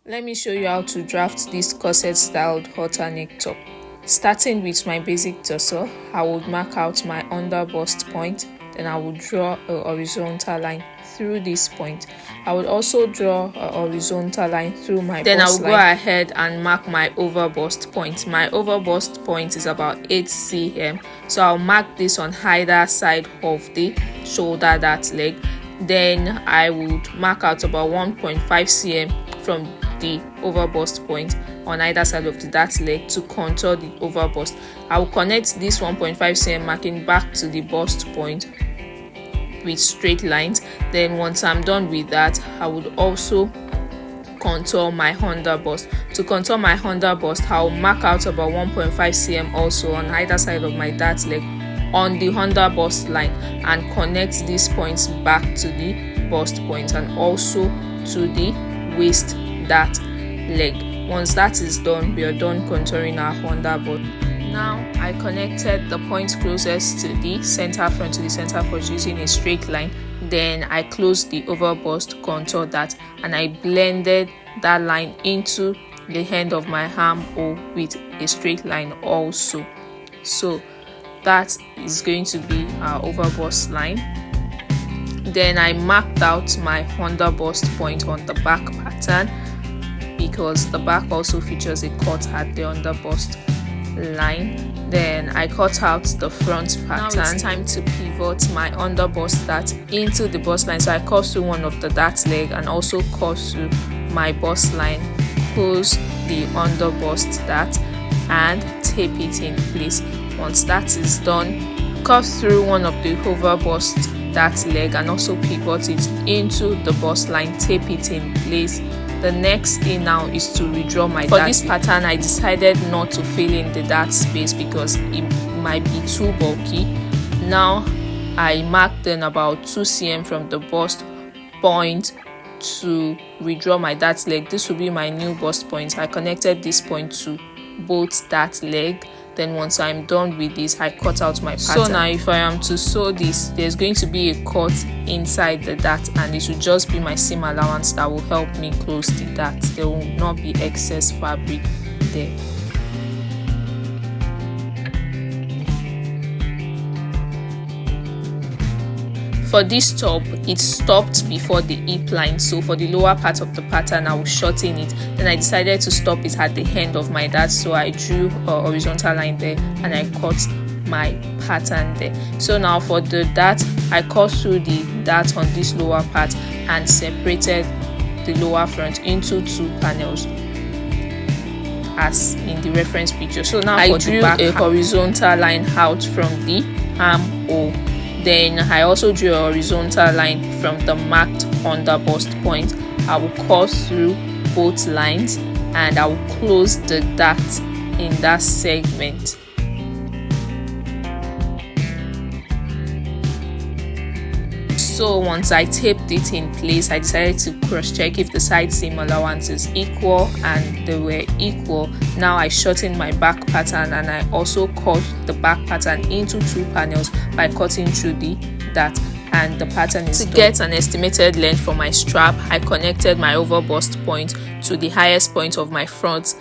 Let me show you how to draft this corset-styled halterneck top. Starting with my basic torso, I would mark out my underbust point, then I would draw a horizontal line through this point. I would also draw a horizontal line through my bust line. Then I will go ahead and mark my overbust point. My overbust point is about 8 cm, so I'll mark this on either side of the shoulder, that leg. Then I would mark out about 1.5 cm from the overbust point on either side of the that leg to contour the overbust. I will connect this 1.5 cm marking back to the bust point with straight lines. Then once I'm done with that, I would also contour my underbust. To contour my underbust, I'll mark out about 1.5 cm also on either side of my dart leg on the underbust line and connect these points back to the bust point and also to the waist dart leg. Once that is done, we are done contouring our underbust. Now I connected the point closest to the center front using a straight line. Then I closed the overbust, contour that, and I blended that line into the end of my armhole with a straight line also. So that is going to be our overbust line. Then I marked out my underbust point on the back pattern because the back also features a cut at the underbust line. Then I cut out the front pattern. Now it's time to pivot my underbust dart into the bust line. So I cut through one of the dart leg and also cut through my bust line, close the underbust dart and tape it in place. Once that is done, cut through one of the overbust dart leg and also pivot it into the bust line, tape it in place. The next thing now is to redraw my dart. For this pattern, I decided not to fill in the dart space because it might be too bulky. Now I marked in about 2 cm from the bust point to redraw my dart leg. This will be my new bust point. I connected this point to both dart leg. Then once I'm done with this, I cut out my pattern. So now if I am to sew this, there's going to be a cut inside the dart and it will just be my seam allowance that will help me close the dart. There will not be excess fabric there. For this top, it stopped before the hip line, so for the lower part of the pattern I will shorten it. Then I decided to stop it at the end of my dart, so I drew a horizontal line there and I cut my pattern there. So now for the dart, I cut through the dart on this lower part and separated the lower front into 2 panels as in the reference picture. So now I drew a horizontal line out from the armhole. Then I also drew a horizontal line from the marked underbust point. I will cut through both lines and I will close the dart in that segment. So once I taped it in place, I decided to cross-check if the side seam allowance is equal, and they were equal. Now I shortened my back pattern and I also cut the back pattern into 2 panels by cutting through the dart, and the pattern is done. To get an estimated length for my strap, I connected my overbust point to the highest point of my front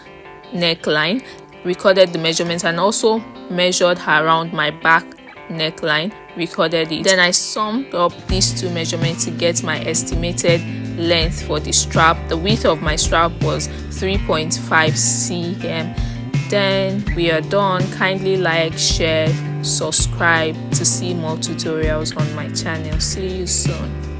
neckline, recorded the measurements and also measured around my back neckline, recorded it. Then I summed up these 2 measurements to get my estimated length for the strap. The width of my strap was 3.5 cm. Then we are done. Kindly like, share, subscribe to see more tutorials on my channel. See you soon.